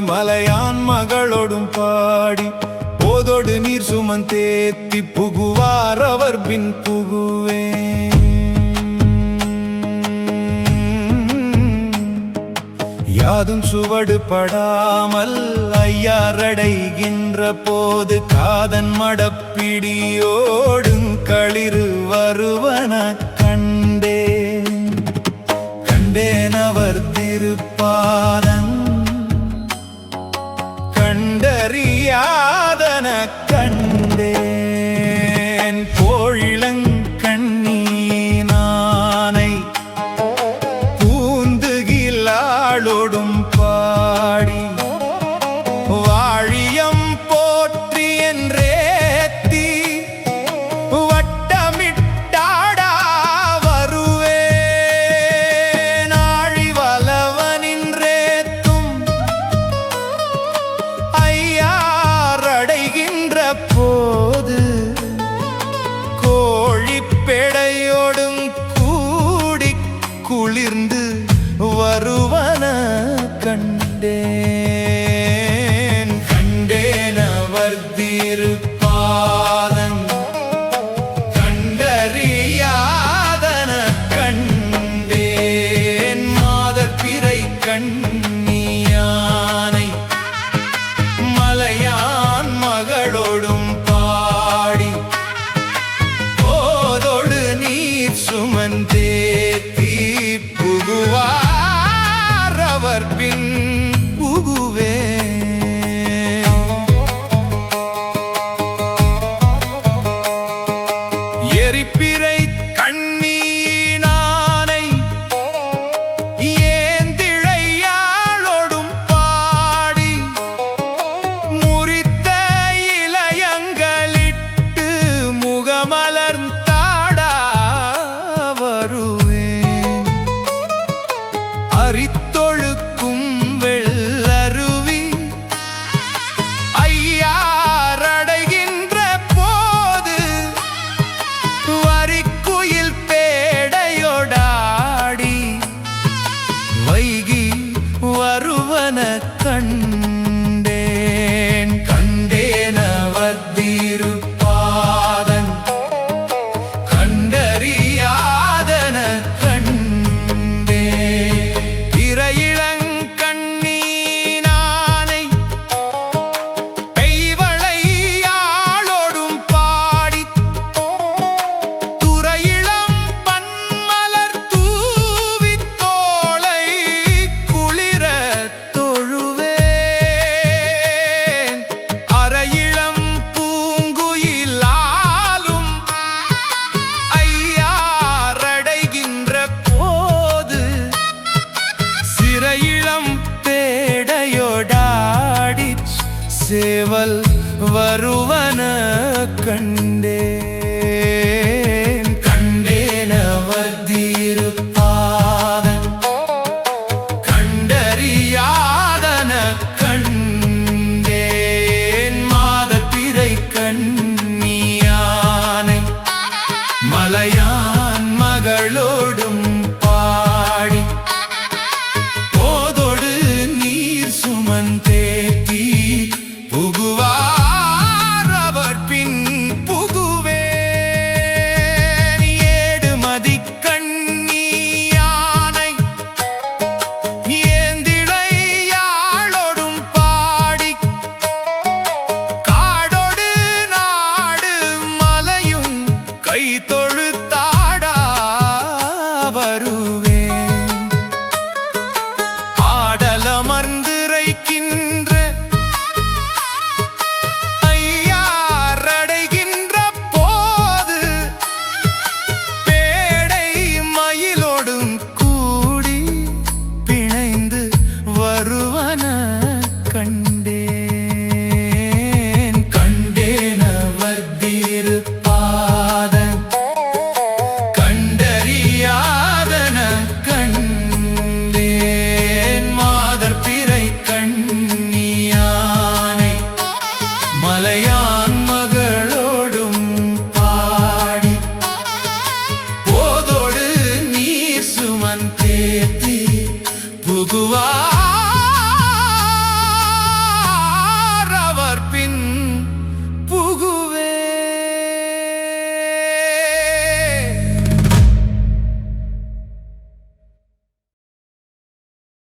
மலையான் மகளோடும் பாடி போதோடு நீர் சுமந்தேத்தி புகுவார் அவர் பின் புகுவே யாதும் சுவடு படாமல் ஐயாரடைகின்ற போது காதன் மடப்பிடியோடும் களிறு வருவன கண்டேன் அவர் திருப்பாதன் கண்டறியாதன கண்டேன் கோழிலங்கண்ணீனானை பூந்துகிலாளோடும் பாடி வாழியம் போற்றி என்றேத்தி வட்டமிட்டாடா வருவேன் ஆழிவலவனின்றேத்தும் ஐயாரடைகின்ற போது கோழிப்பேடையோடும் கூடி குளிர்ந்து வருவன கண்டேன் அவர் திருப்பாதன் கண்டறியாதன கண்டேன் மாதர் பிறை கண்ணியானை மலையான் மகளோடும் பாடி போதோடு நீர் சுமந்தேத்தி புகுவார் அவர் பின் புகுவே எரிப்பிறை கண்ணீனானை ஏந்திழையாளோடும் பாடி முறித்த இளையங்களிட்டு முகமலர்ந்தாடா வருவேன் அரித்தொழுக்கும் வெள்ளருவி ஐயாரடைகின்ற போது வரிக்குயில் பேடையோடாடி வைகி வருவன கண்டேன் அவர் திருப்பாதன் கண்டறியாதன இறையிளங்கண்ணீனானை பெய்வளையாளோடும் பாடி துறையிளம் பன்மலர் தூவித் தோளை குளிர தொழுவேன் அறையிளம் பூங்குயிலாலும் ஐயாரடைகின்ற போது சிறையிளம் பேடையோடாடி சேவல் வருவன கண்டேன் அவர் திருப்பாதன் கண்டறியாதன கண்டேன் மாதர் பிறை கண்ணியானை மலையான் மகளோடும் பாடி போதோடு நீர் சுமந்தே